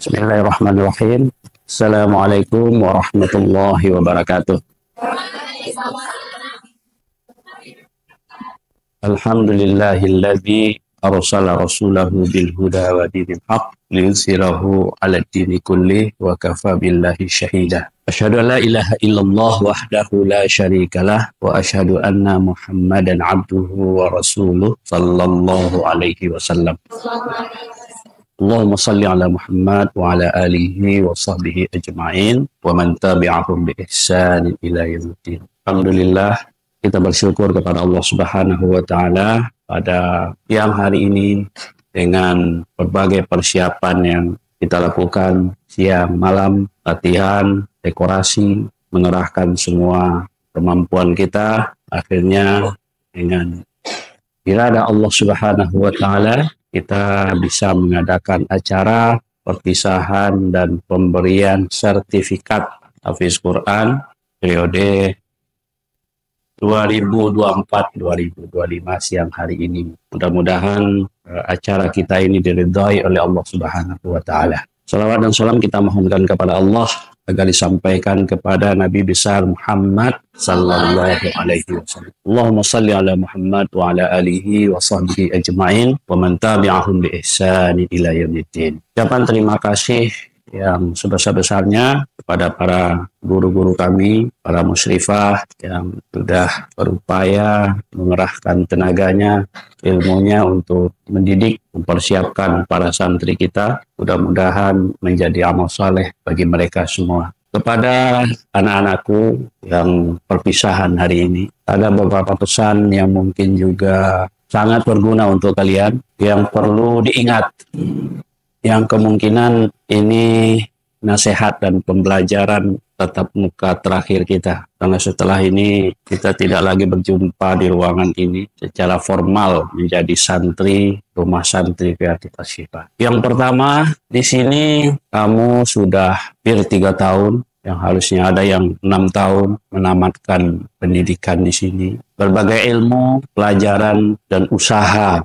Bismillahirrahmanirrahim. Assalamualaikum warahmatullahi wabarakatuh. Alhamdulillahilladzi arsala rasulahu bil huda wa dinil haq liyuzhirahu 'ala ad-dini kulli wa kafa billahi syahida. Asyhadu an la ilaha illallah wahdahu la syarikalah wa asyhadu anna Muhammadan 'abduhu wa rasuluh sallallahu alaihi wasallam. Allahumma salli ala Muhammad wa ala alihi wa sahbihi ajma'in wa man tabi'ahum bi ihsan ila yaumiddin. Alhamdulillah, kita bersyukur kepada Allah Subhanahu wa taala pada siang hari ini dengan berbagai persiapan yang kita lakukan siang malam, latihan, dekorasi, mengerahkan semua kemampuan kita, akhirnya dengan irada Allah Subhanahu wa taala kita bisa mengadakan acara perpisahan dan pemberian sertifikat Hafiz Quran periode 2024-2025 siang hari ini. Mudah-mudahan acara kita ini diridhai oleh Allah Subhanahu wa taala. Salawat dan salam kita mohonkan kepada Allah agar disampaikan kepada Nabi besar Muhammad sallallahu alaihi wasallam. Allahumma salli ala Muhammad wa ala alihi wa sahbihi ajma'in wa man tabi'ahum bi ihsan ila yaumiddin. Ucapan terima kasih yang sebesar-besarnya kepada para guru-guru kami, para musyrifah yang sudah berupaya mengerahkan tenaganya, ilmunya untuk mendidik, mempersiapkan para santri kita. Mudah-mudahan menjadi amal saleh bagi mereka semua. Kepada anak-anakku yang perpisahan hari ini, ada beberapa pesan yang mungkin juga sangat berguna untuk kalian, yang perlu diingat, yang kemungkinan ini nasihat dan pembelajaran tatap muka terakhir kita. Karena setelah ini kita tidak lagi berjumpa di ruangan ini secara formal menjadi santri Rumah Santri Kreatif Asyifa. Yang pertama, di sini kamu sudah hampir 3 tahun, yang harusnya ada yang 6 tahun menamatkan pendidikan di sini. Berbagai ilmu, pelajaran, dan usaha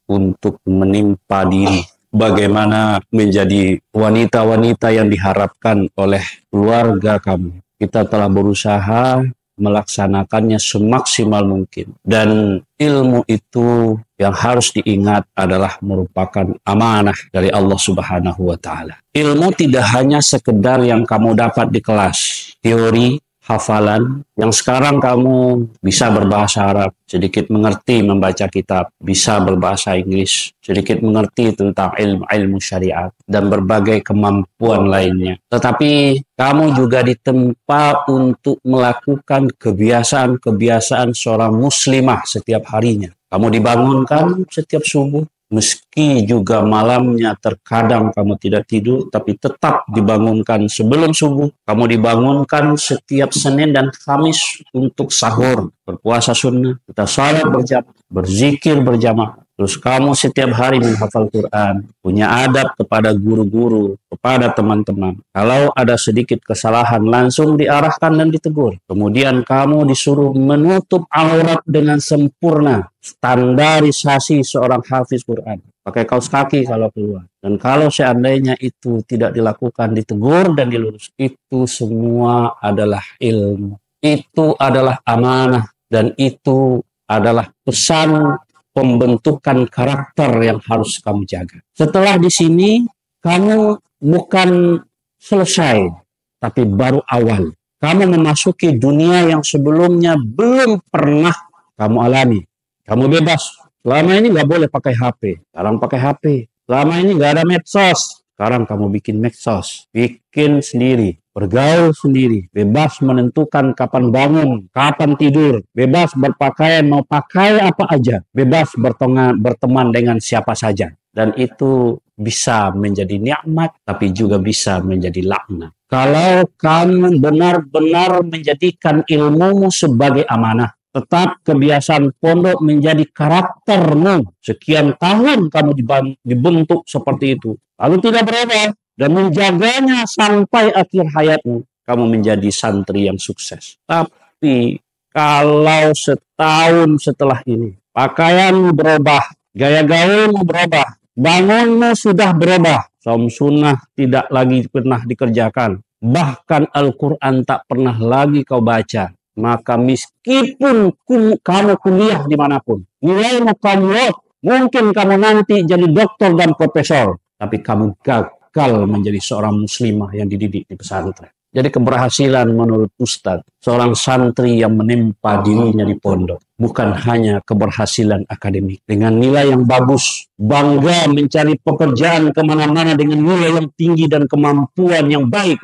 untuk menimpa diri. Bagaimana menjadi wanita-wanita yang diharapkan oleh keluarga kamu. Kita telah berusaha melaksanakannya semaksimal mungkin. Dan ilmu itu yang harus diingat adalah merupakan amanah dari Allah Subhanahu wa taala. Ilmu tidak hanya sekedar yang kamu dapat di kelas, teori, hafalan, yang sekarang kamu bisa berbahasa Arab, sedikit mengerti membaca kitab, bisa berbahasa Inggris, sedikit mengerti tentang ilmu syariat, dan berbagai kemampuan lainnya. Tetapi kamu juga ditempa untuk melakukan kebiasaan-kebiasaan seorang muslimah setiap harinya. Kamu dibangunkan setiap subuh, meski juga malamnya terkadang kamu tidak tidur, tapi tetap dibangunkan sebelum subuh. Kamu dibangunkan setiap Senin dan Kamis untuk sahur, berpuasa sunnah, kita salat berjamaah, berzikir berjamaah. Terus kamu setiap hari menghafal Quran, punya adab kepada guru-guru, kepada teman-teman. Kalau ada sedikit kesalahan, langsung diarahkan dan ditegur. Kemudian kamu disuruh menutup aurat dengan sempurna. Standarisasi seorang hafiz Quran. Pakai kaos kaki kalau keluar. Dan kalau seandainya itu tidak dilakukan, ditegur dan dilurus. Itu semua adalah ilmu. Itu adalah amanah. Dan itu adalah pesan pembentukan karakter yang harus kamu jaga. Setelah di sini, kamu bukan selesai, tapi baru awal. Kamu memasuki dunia yang sebelumnya belum pernah kamu alami. Kamu bebas. Selama ini nggak boleh pakai HP. Sekarang pakai HP. Selama ini nggak ada medsos. Sekarang kamu bikin medsos. Bikin sendiri. Bergaul sendiri. Bebas menentukan kapan bangun, kapan tidur. Bebas berpakaian, mau pakai apa aja. Bebas berteman dengan siapa saja. Dan itu bisa menjadi nikmat, tapi juga bisa menjadi laknat. Kalau kamu benar-benar menjadikan ilmumu sebagai amanah, tetap kebiasaan pondok menjadi karaktermu. Sekian tahun kamu dibentuk seperti itu. Lalu tidak berubah dan menjaganya sampai akhir hayatmu. Kamu menjadi santri yang sukses. Tapi kalau setahun setelah ini, pakaianmu berubah, gaya gaulmu berubah, bangunmu sudah berubah, Saum sunnah tidak lagi pernah dikerjakan. Bahkan Al-Quran tak pernah lagi kau baca. Maka meskipun kamu kuliah dimanapun, nilaimu kamu mungkin kamu nanti jadi doktor dan profesor, tapi kamu gagal menjadi seorang muslimah yang dididik di pesantren. Jadi keberhasilan menurut Ustadz, seorang santri yang menempa dirinya di pondok, bukan hanya keberhasilan akademik. Dengan nilai yang bagus, bangga mencari pekerjaan kemana-mana dengan nilai yang tinggi dan kemampuan yang baik.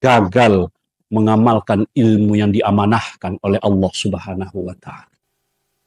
Gagal mengamalkan ilmu yang diamanahkan oleh Allah Subhanahu wa Ta'ala.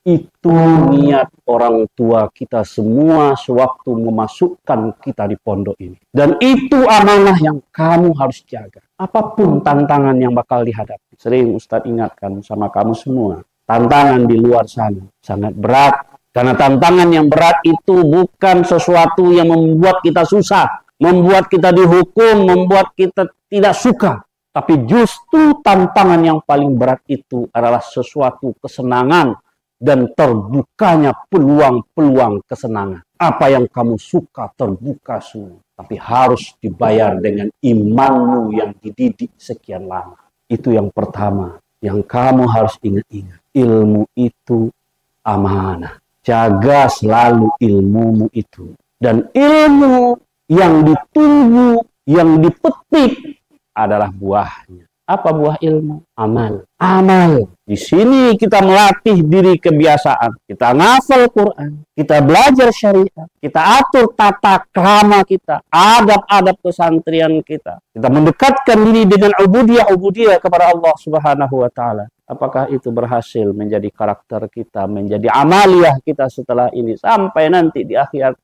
Itu niat orang tua kita semua sewaktu memasukkan kita di pondok ini. Dan itu amanah yang kamu harus jaga. Apapun tantangan yang bakal dihadapi. Sering Ustadz ingatkan sama kamu semua. Tantangan di luar sana sangat berat. Karena tantangan yang berat itu bukan sesuatu yang membuat kita susah. Membuat kita dihukum, membuat kita tidak suka. Tapi justru tantangan yang paling berat itu adalah sesuatu kesenangan dan terbukanya peluang-peluang kesenangan. Apa yang kamu suka terbuka semua. Tapi harus dibayar dengan imanmu yang dididik sekian lama. Itu yang pertama. Yang kamu harus ingat-ingat. Ilmu itu amanah. Jaga selalu ilmumu itu. Dan ilmu yang ditunggu, yang dipetik adalah buahnya. Apa buah ilmu? Amal. Amal. Di sini kita melatih diri kebiasaan. Kita ngafal Quran. Kita belajar syariat. Kita atur tata krama kita. Adab-adab pesantren kita. Kita mendekatkan diri dengan ubudiyah kepada Allah Subhanahu wa Ta'ala. Apakah itu berhasil menjadi karakter kita, menjadi amaliyah kita setelah ini sampai nanti di akhir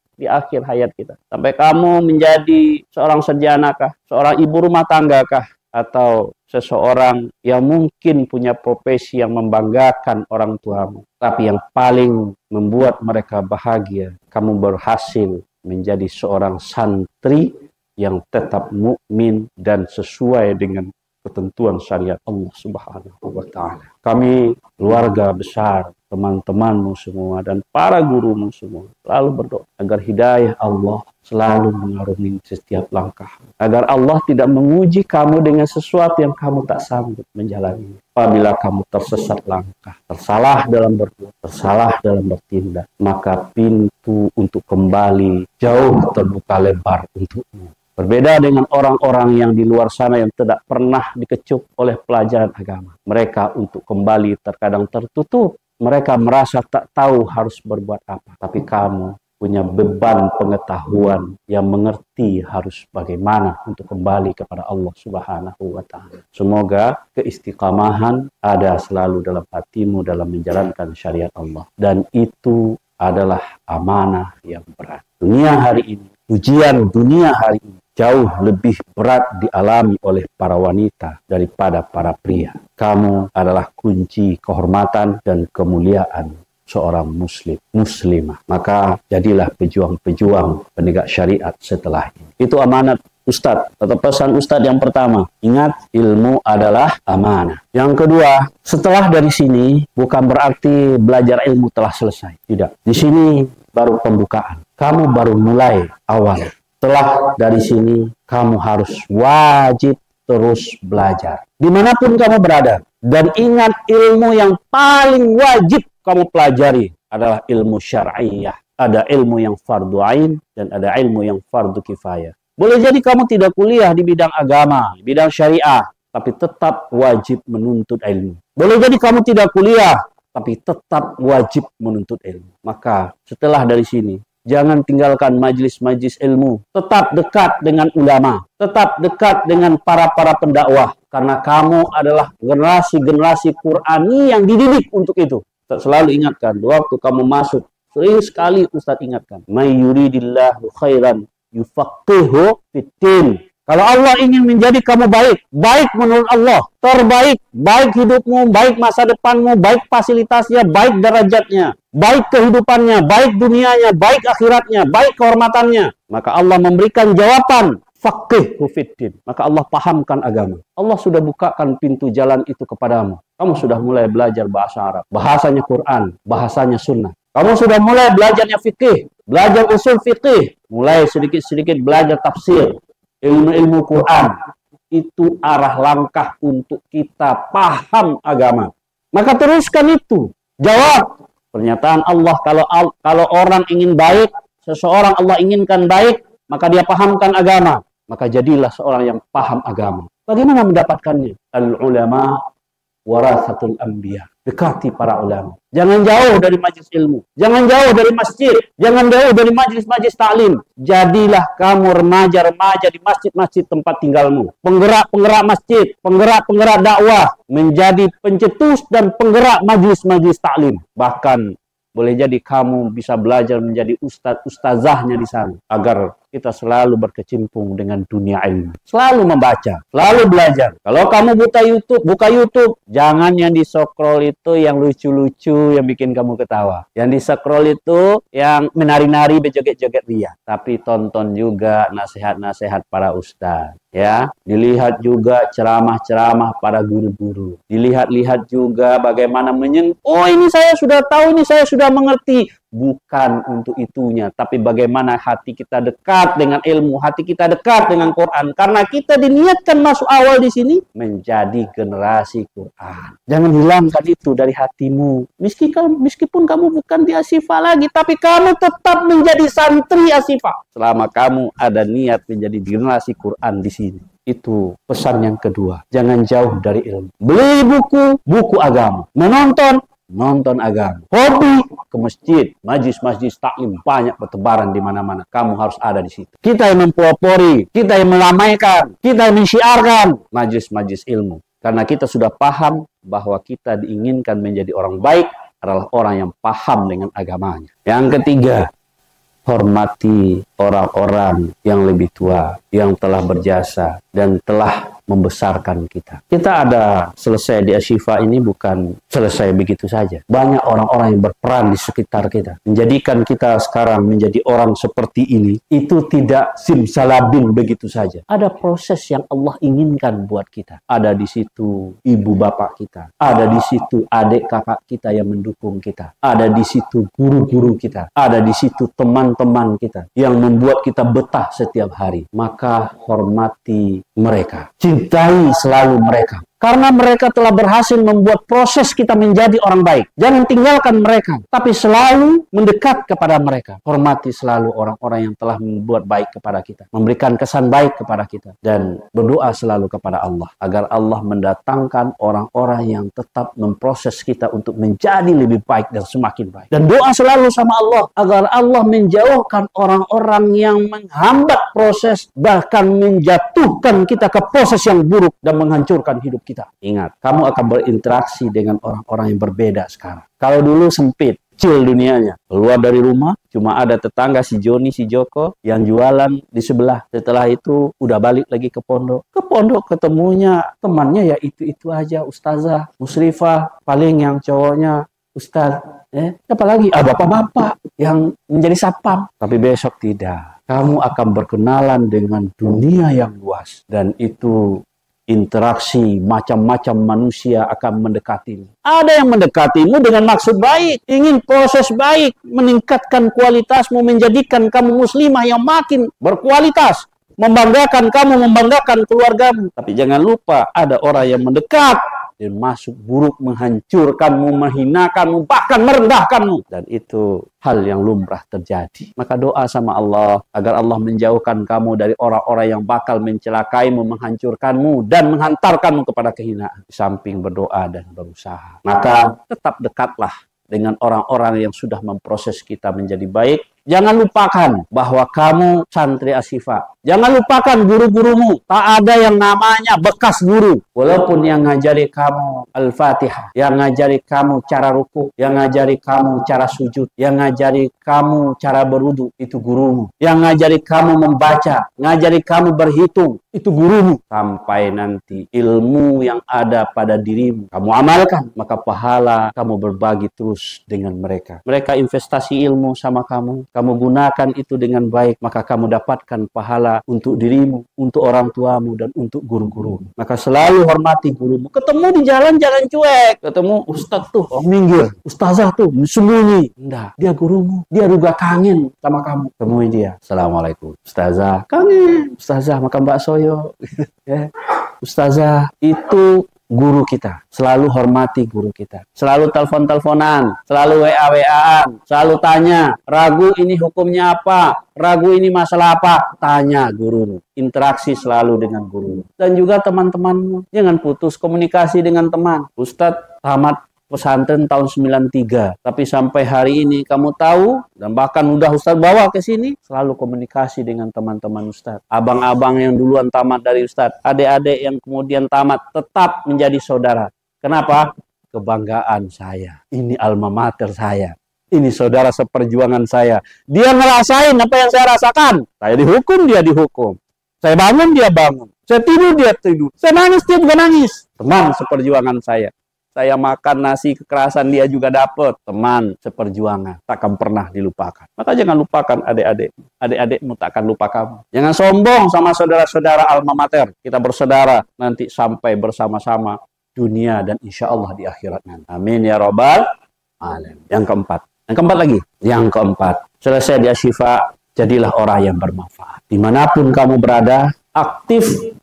hayat kita. Sampai kamu menjadi seorang sarjanakah, seorang ibu rumah tanggakah, atau seseorang yang mungkin punya profesi yang membanggakan orang tuamu. Tapi yang paling membuat mereka bahagia, kamu berhasil menjadi seorang santri yang tetap mukmin dan sesuai dengan ketentuan syariat Allah Subhanahu wa Ta'ala. Kami keluarga besar, teman-temanmu semua dan para gurumu semua selalu berdoa agar hidayah Allah selalu mengarungi setiap langkah. Agar Allah tidak menguji kamu dengan sesuatu yang kamu tak sanggup menjalani. Apabila kamu tersesat langkah, tersalah dalam berbuat, tersalah dalam bertindak, maka pintu untuk kembali jauh terbuka lebar untukmu. Berbeda dengan orang-orang yang di luar sana yang tidak pernah dikecup oleh pelajaran agama. Mereka untuk kembali terkadang tertutup. Mereka merasa tak tahu harus berbuat apa. Tapi kamu punya beban pengetahuan yang mengerti harus bagaimana untuk kembali kepada Allah Subhanahu wa Ta'ala. Semoga keistiqamahan ada selalu dalam hatimu dalam menjalankan syariat Allah. Dan itu adalah amanah yang berat. Dunia hari ini, ujian dunia hari ini jauh lebih berat dialami oleh para wanita daripada para pria. Kamu adalah kunci kehormatan dan kemuliaan seorang muslimah. Maka jadilah pejuang-pejuang penegak syariat setelah ini. Itu amanat Ustadz, atau pesan Ustadz yang pertama. Ingat, ilmu adalah amanah. Yang kedua, setelah dari sini bukan berarti belajar ilmu telah selesai. Tidak. Di sini baru pembukaan. Kamu baru mulai awal. Setelah dari sini, kamu harus wajib terus belajar. Dimanapun kamu berada. Dan ingat, ilmu yang paling wajib kamu pelajari adalah ilmu syar'iyah. Ada ilmu yang fardu ain dan ada ilmu yang fardu kifayah. Boleh jadi kamu tidak kuliah di bidang agama, di bidang syariah, tapi tetap wajib menuntut ilmu. Boleh jadi kamu tidak kuliah, tapi tetap wajib menuntut ilmu. Maka setelah dari sini, jangan tinggalkan majlis-majlis ilmu. Tetap dekat dengan ulama. Tetap dekat dengan para pendakwah. Karena kamu adalah generasi-generasi Qur'ani yang dididik untuk itu. Ustaz selalu ingatkan, waktu kamu masuk, sering sekali Ustaz ingatkan, may yuridillahu khairan yufaqihu fiddin. Kalau Allah ingin menjadi kamu baik menurut Allah, terbaik, baik hidupmu, baik masa depanmu, baik fasilitasnya, baik derajatnya, baik kehidupannya, baik dunianya, baik akhiratnya, baik kehormatannya, maka Allah memberikan jawaban, faqihu fiddin. Maka Allah pahamkan agama. Allah sudah bukakan pintu jalan itu kepadamu. Kamu sudah mulai belajar bahasa Arab, bahasanya Quran, bahasanya sunnah. Kamu sudah mulai belajarnya fikih, belajar usul fikih, mulai sedikit-sedikit belajar tafsir, ilmu-ilmu Quran. Itu arah langkah untuk kita paham agama. Maka teruskan itu. Jawab pernyataan Allah, kalau orang ingin baik, seseorang Allah inginkan baik, maka dia pahamkan agama. Maka jadilah seorang yang paham agama. Bagaimana mendapatkannya? Al-ulama warasatul anbiya. Dekati para ulama. Jangan jauh dari majelis ilmu. Jangan jauh dari masjid. Jangan jauh dari majelis-majelis taklim. Jadilah kamu remaja-remaja di masjid-masjid tempat tinggalmu. Penggerak-penggerak masjid. Penggerak-penggerak dakwah. Menjadi pencetus dan penggerak majelis-majelis taklim. Bahkan boleh jadi kamu bisa belajar menjadi ustazahnya di sana. Agar kita selalu berkecimpung dengan dunia ilmu. Selalu membaca, selalu belajar. Kalau kamu buka YouTube, jangan yang di-scroll itu yang lucu-lucu, yang bikin kamu ketawa. Yang di-scroll itu yang menari-nari, berjoget-joget ria. Tapi tonton juga nasihat-nasihat para ustaz. Ya, dilihat juga ceramah-ceramah para guru-guru. Dilihat-lihat juga bagaimana oh ini saya sudah tahu, ini saya sudah mengerti. Bukan untuk itunya, tapi bagaimana hati kita dekat dengan ilmu, hati kita dekat dengan Quran. Karena kita diniatkan masuk awal di sini menjadi generasi Quran. Jangan hilangkan itu dari hatimu. Meskipun kamu bukan di Asyifa lagi, tapi kamu tetap menjadi santri Asyifa. Selama kamu ada niat menjadi generasi Quran di sini. Itu pesan yang kedua. Jangan jauh dari ilmu. Beli buku agama. Nonton agama. Hobi ke masjid, majlis-majlis taklim banyak bertebaran di mana-mana. Kamu harus ada di situ. Kita yang mempelopori, kita yang meramaikan, kita yang mensyiarkan majlis-majlis ilmu. Karena kita sudah paham bahwa kita diinginkan menjadi orang baik adalah orang yang paham dengan agamanya. Yang ketiga, hormati orang-orang yang lebih tua, yang telah berjasa dan telah membesarkan kita. Kita ada selesai di Asyifa ini bukan selesai begitu saja. Banyak orang-orang yang berperan di sekitar kita. Menjadikan kita sekarang menjadi orang seperti ini, itu tidak simsalabim begitu saja. Ada proses yang Allah inginkan buat kita. Ada di situ ibu bapak kita. Ada di situ adik kakak kita yang mendukung kita. Ada di situ guru-guru kita. Ada di situ teman-teman kita yang membuat kita betah setiap hari. Maka hormati mereka. Cintai selalu mereka. Karena mereka telah berhasil membuat proses kita menjadi orang baik. Jangan tinggalkan mereka, tapi selalu mendekat kepada mereka. Hormati selalu orang-orang yang telah membuat baik kepada kita. Memberikan kesan baik kepada kita. Dan berdoa selalu kepada Allah. Agar Allah mendatangkan orang-orang yang tetap memproses kita untuk menjadi lebih baik dan semakin baik. Dan doa selalu sama Allah. Agar Allah menjauhkan orang-orang yang menghambat proses. Bahkan menjatuhkan kita ke proses yang buruk dan menghancurkan hidup kita. Ingat, kamu akan berinteraksi dengan orang-orang yang berbeda sekarang. Kalau dulu sempit, kecil dunianya. Keluar dari rumah, cuma ada tetangga si Joni, si Joko yang jualan di sebelah. Setelah itu, udah balik lagi ke pondok. Ke pondok ketemunya temannya ya itu-itu aja. Ustazah, musrifah, paling yang cowoknya ustaz. Apalagi bapak-bapak yang menjadi satpam. Tapi besok tidak. Kamu akan berkenalan dengan dunia yang luas. Dan itu interaksi macam-macam manusia akan mendekatimu. Ada yang mendekatimu dengan maksud baik, ingin proses baik, meningkatkan kualitasmu, menjadikan kamu muslimah yang makin berkualitas, membanggakan kamu, membanggakan keluargamu. Tapi jangan lupa ada orang yang mendekat dan masuk buruk, menghancurkanmu, menghinakanmu, bahkan merendahkanmu. Dan itu hal yang lumrah terjadi. Maka doa sama Allah agar Allah menjauhkan kamu dari orang-orang yang bakal mencelakaimu, menghancurkanmu, dan menghantarkanmu kepada kehinaan. Di samping berdoa dan berusaha, maka tetap dekatlah dengan orang-orang yang sudah memproses kita menjadi baik. Jangan lupakan bahwa kamu santri Asyifa. Jangan lupakan guru-gurumu. Tak ada yang namanya bekas guru. Walaupun yang ngajari kamu Al-Fatihah, yang ngajari kamu cara ruku, yang ngajari kamu cara sujud, yang ngajari kamu cara berwudu, itu gurumu. Yang ngajari kamu membaca, ngajari kamu berhitung, itu gurumu. Sampai nanti ilmu yang ada pada dirimu kamu amalkan, maka pahala kamu berbagi terus dengan mereka. Mereka investasi ilmu sama kamu, kamu gunakan itu dengan baik, maka kamu dapatkan pahala untuk dirimu, untuk orang tuamu, dan untuk guru-guru. Maka selalu hormati gurumu. Ketemu di jalan, jangan cuek. Ketemu ustaz tuh, oh minggir. Ustazah tuh, sembunyi. Enggak, dia gurumu. Dia juga kangen sama kamu. Temui dia. Assalamualaikum. Ustazah, kangen. Ustazah, makan bakso yuk. Ya. Ustazah, itu guru kita. Selalu hormati guru kita. Selalu telepon-teleponan. Selalu WA-WA-an. Selalu tanya, ragu ini hukumnya apa? Ragu ini masalah apa? Tanya gurumu. Interaksi selalu dengan guru. Dan juga teman-temanmu. Jangan putus komunikasi dengan teman. Ustadz tamat pesantren tahun 93. Tapi sampai hari ini kamu tahu, dan bahkan udah Ustadz bawa ke sini, selalu komunikasi dengan teman-teman Ustadz. Abang-abang yang duluan tamat dari Ustadz. Adik-adik yang kemudian tamat tetap menjadi saudara. Kenapa? Kebanggaan saya. Ini alma mater saya. Ini saudara seperjuangan saya. Dia ngerasain apa yang saya rasakan. Saya dihukum, dia dihukum. Saya bangun, dia bangun. Saya tidur, dia tidur. Saya nangis, dia juga nangis. Teman seperjuangan saya. Saya makan nasi kekerasan, dia juga dapat. Teman seperjuangan. Takkan pernah dilupakan. Maka jangan lupakan adik-adik. Adik-adikmu takkan lupa kamu. Jangan sombong sama saudara-saudara alma mater. Kita bersaudara nanti sampai bersama-sama dunia dan insya Allah di akhirat nanti. Amin ya Rabbal Alamin. Yang keempat. Yang keempat lagi. Yang keempat. Selesai di Asyifa, jadilah orang yang bermanfaat. Dimanapun kamu berada, aktif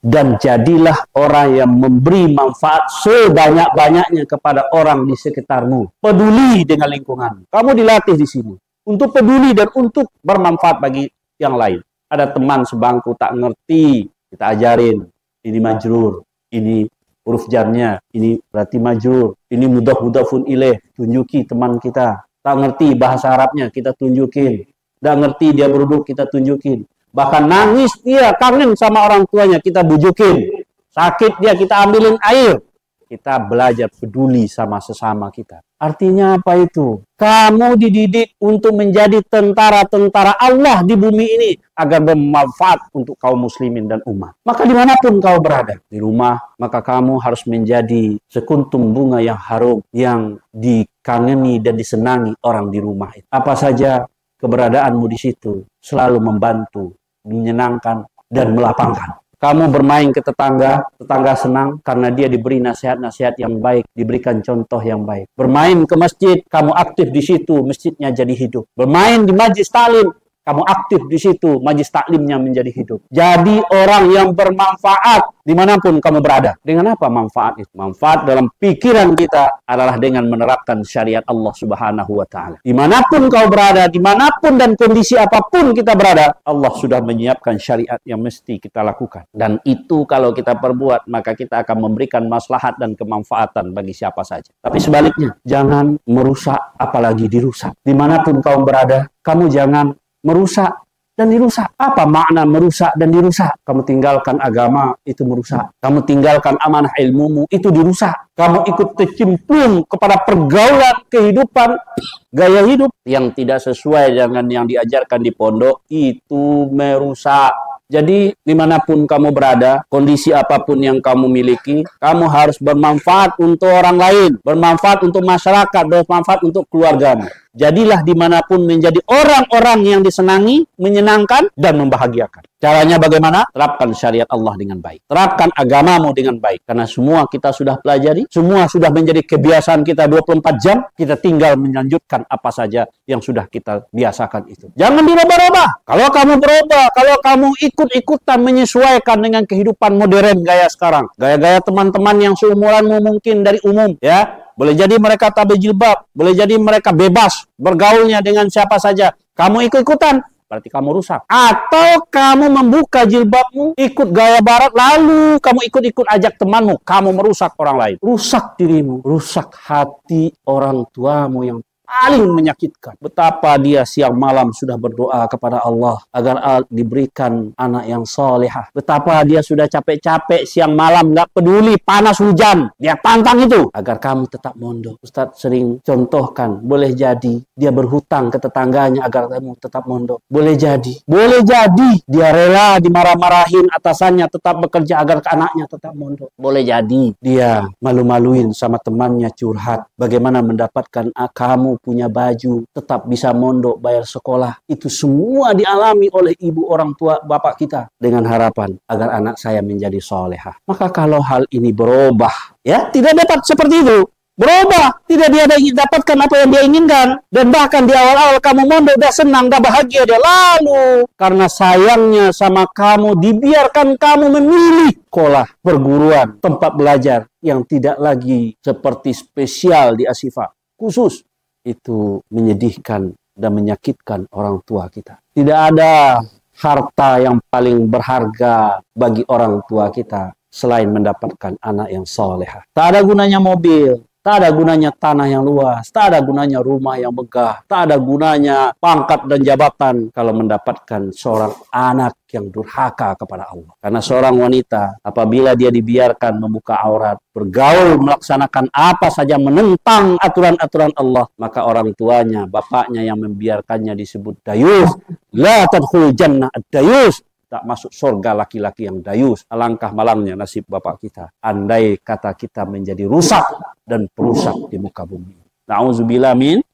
dan jadilah orang yang memberi manfaat sebanyak-banyaknya kepada orang di sekitarmu. Peduli dengan lingkungan. Kamu dilatih di sini untuk peduli dan untuk bermanfaat bagi yang lain. Ada teman sebangku tak ngerti, kita ajarin. Ini majrur, ini huruf jarnya, ini berarti majrur, ini mudhaf-mudhafun ilaih. Tunjuki teman kita. Tak ngerti bahasa Arabnya, kita tunjukin. Tak ngerti dia beruduk, kita tunjukin. Bahkan nangis dia, kangen sama orang tuanya, kita bujukin. Sakit dia, kita ambilin air. Kita belajar peduli sama sesama kita. Artinya apa itu? Kamu dididik untuk menjadi tentara-tentara Allah di bumi ini agar bermanfaat untuk kaum muslimin dan umat. Maka dimanapun kau berada, di rumah, maka kamu harus menjadi sekuntum bunga yang harum, yang dikangeni dan disenangi orang di rumah itu. Apa saja keberadaanmu di situ selalu membantu, menyenangkan, dan melapangkan. Kamu bermain ke tetangga, tetangga senang karena dia diberi nasihat-nasihat yang baik, diberikan contoh yang baik. Bermain ke masjid, kamu aktif di situ, masjidnya jadi hidup. Bermain di majlis taklim, kamu aktif di situ, majlis taklimnya menjadi hidup. Jadi orang yang bermanfaat dimanapun kamu berada. Dengan apa manfaat itu? Manfaat dalam pikiran kita adalah dengan menerapkan syariat Allah Subhanahu wa Ta'ala. Dimanapun kau berada, dimanapun dan kondisi apapun kita berada, Allah sudah menyiapkan syariat yang mesti kita lakukan. Dan itu kalau kita perbuat, maka kita akan memberikan maslahat dan kemanfaatan bagi siapa saja. Tapi sebaliknya, jangan merusak apalagi dirusak. Dimanapun kau berada, kamu jangan merusak dan dirusak. Apa makna merusak dan dirusak? Kamu tinggalkan agama, itu merusak. Kamu tinggalkan amanah ilmumu, itu dirusak. Kamu ikut tercemplung kepada pergaulan kehidupan, gaya hidup yang tidak sesuai dengan yang diajarkan di pondok, itu merusak. Jadi dimanapun kamu berada, kondisi apapun yang kamu miliki, kamu harus bermanfaat untuk orang lain, bermanfaat untuk masyarakat, bermanfaat untuk keluargamu. Jadilah dimanapun menjadi orang-orang yang disenangi, menyenangkan, dan membahagiakan. Caranya bagaimana? Terapkan syariat Allah dengan baik. Terapkan agamamu dengan baik. Karena semua kita sudah pelajari, semua sudah menjadi kebiasaan kita 24 jam, kita tinggal melanjutkan apa saja yang sudah kita biasakan itu. Jangan dirubah-rubah. Kalau kamu berubah, kalau kamu ikut-ikutan menyesuaikan dengan kehidupan modern gaya sekarang, gaya-gaya teman-teman yang seumuranmu mungkin dari umum, ya, boleh jadi mereka tak berjilbab, boleh jadi mereka bebas bergaulnya dengan siapa saja. Kamu ikut-ikutan, berarti kamu rusak. Atau kamu membuka jilbabmu, ikut gaya barat, lalu kamu ikut-ikut ajak temanmu, kamu merusak orang lain. Rusak dirimu, rusak hati orang tuamu yang paling menyakitkan. Betapa dia siang malam sudah berdoa kepada Allah agar diberikan anak yang solehah. Betapa dia sudah capek-capek siang malam, nggak peduli panas hujan, dia pantang itu agar kamu tetap mondok. Ustadz sering contohkan, boleh jadi dia berhutang ke tetangganya agar kamu tetap mondok. Boleh jadi dia rela dimarah-marahin atasannya tetap bekerja agar anaknya tetap mondok. Boleh jadi dia malu-maluin sama temannya curhat bagaimana mendapatkan kamu kamu punya baju, tetap bisa mondok, bayar sekolah. Itu semua dialami oleh ibu orang tua bapak kita dengan harapan agar anak saya menjadi solehah. Maka kalau hal ini berubah, ya tidak dapat seperti itu. Berubah, tidak dia dapatkan apa yang dia inginkan. Dan bahkan di awal-awal kamu mondok, udah senang, udah bahagia dia. Lalu, karena sayangnya sama kamu, dibiarkan kamu memilih sekolah, perguruan, tempat belajar yang tidak lagi seperti spesial di Ashifa. Khusus, itu menyedihkan dan menyakitkan orang tua kita. Tidak ada harta yang paling berharga bagi orang tua kita selain mendapatkan anak yang solehah. Tak ada gunanya mobil, tak ada gunanya tanah yang luas, tak ada gunanya rumah yang megah, tak ada gunanya pangkat dan jabatan kalau mendapatkan seorang anak yang durhaka kepada Allah. Karena seorang wanita apabila dia dibiarkan membuka aurat, bergaul, melaksanakan apa saja menentang aturan-aturan Allah, maka orang tuanya, bapaknya yang membiarkannya disebut dayus. La tadkhul jannah ad-dayus. Tak masuk surga laki-laki yang dayus. Alangkah malangnya nasib bapak kita. Andai kata kita menjadi rusak dan perusak di muka bumi. Na'udzubillah min.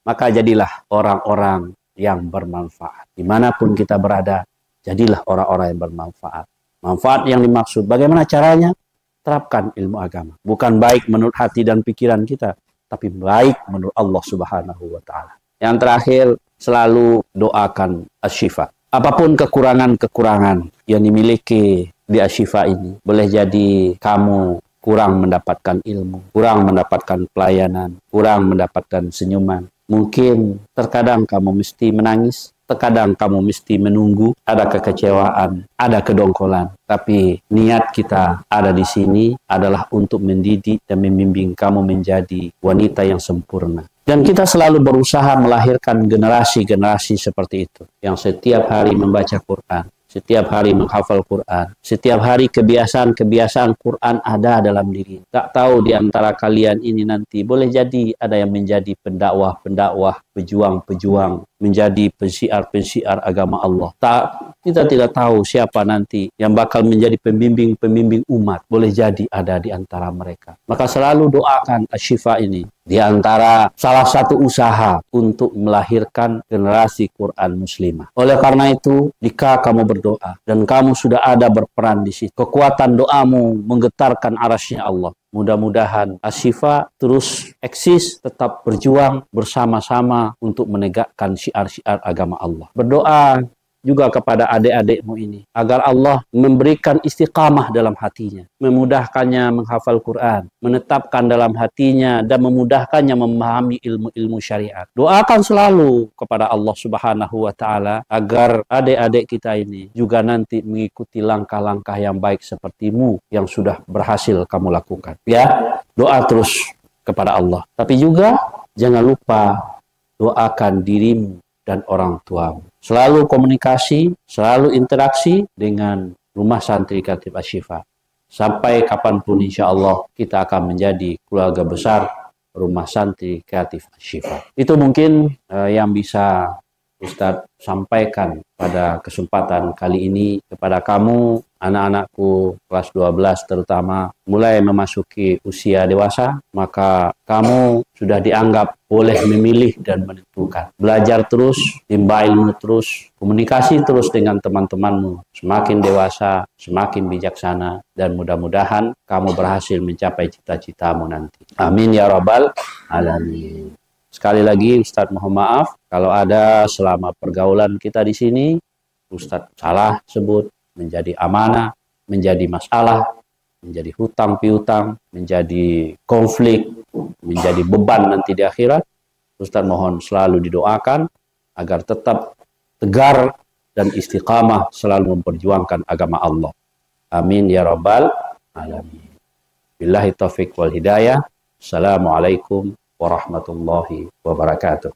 Maka jadilah orang-orang yang bermanfaat. Dimanapun kita berada, jadilah orang-orang yang bermanfaat. Manfaat yang dimaksud, bagaimana caranya? Terapkan ilmu agama. Bukan baik menurut hati dan pikiran kita, tapi baik menurut Allah Subhanahu wa Ta'ala. Yang terakhir, selalu doakan Ashifa. Apapun kekurangan-kekurangan yang dimiliki di Ashifa ini, boleh jadi kamu kurang mendapatkan ilmu, kurang mendapatkan pelayanan, kurang mendapatkan senyuman. Mungkin terkadang kamu mesti menangis, terkadang kamu mesti menunggu, ada kekecewaan, ada kedongkolan. Tapi niat kita ada di sini adalah untuk mendidik dan membimbing kamu menjadi wanita yang sempurna. Dan kita selalu berusaha melahirkan generasi-generasi seperti itu. Yang setiap hari membaca Quran, setiap hari menghafal Quran, setiap hari kebiasaan-kebiasaan Quran ada dalam diri. Tak tahu di antara kalian ini nanti boleh jadi ada yang menjadi pendakwah-pendakwah, pejuang-pejuang, menjadi pensiar-pensiar agama Allah. Kita tidak tahu siapa nanti yang bakal menjadi pembimbing-pembimbing umat. Boleh jadi ada di antara mereka. Maka selalu doakan Ashifa ini di antara salah satu usaha untuk melahirkan generasi Quran muslimah. Oleh karena itu, jika kamu berdoa dan kamu sudah ada berperan di situ, kekuatan doamu menggetarkan arasy Allah. Mudah-mudahan Ashifa terus eksis, tetap berjuang bersama-sama untuk menegakkan syiar-syiar agama Allah. Berdoa juga kepada adik-adikmu ini, agar Allah memberikan istiqamah dalam hatinya, memudahkannya menghafal Quran, menetapkan dalam hatinya dan memudahkannya memahami ilmu-ilmu syariat. Doakan selalu kepada Allah Subhanahu wa Ta'ala agar adik-adik kita ini juga nanti mengikuti langkah-langkah yang baik sepertimu yang sudah berhasil kamu lakukan. Ya, doa terus kepada Allah. Tapi juga jangan lupa doakan dirimu dan orang tuamu. Selalu komunikasi, selalu interaksi dengan Rumah Santri Kreatif Ashifa. Sampai kapanpun insya Allah kita akan menjadi keluarga besar Rumah Santri Kreatif Ashifa. Itu mungkin yang bisa Ustadz sampaikan pada kesempatan kali ini kepada kamu, anak-anakku kelas 12 terutama, mulai memasuki usia dewasa, maka kamu sudah dianggap boleh memilih dan menentukan. Belajar terus, timba ilmu terus, komunikasi terus dengan teman-temanmu. Semakin dewasa, semakin bijaksana, dan mudah-mudahan kamu berhasil mencapai cita-citamu nanti. Amin ya rabbal alamin. Sekali lagi Ustadz mohon maaf kalau ada selama pergaulan kita di sini Ustadz salah sebut, menjadi amanah, menjadi masalah, menjadi hutang piutang, menjadi konflik, menjadi beban nanti di akhirat. Ustadz mohon selalu didoakan agar tetap tegar dan istiqamah selalu memperjuangkan agama Allah. Amin ya rabbal alamin. Billahi taufiq wal hidayah. Assalamualaikum warahmatullahi wabarakatuh.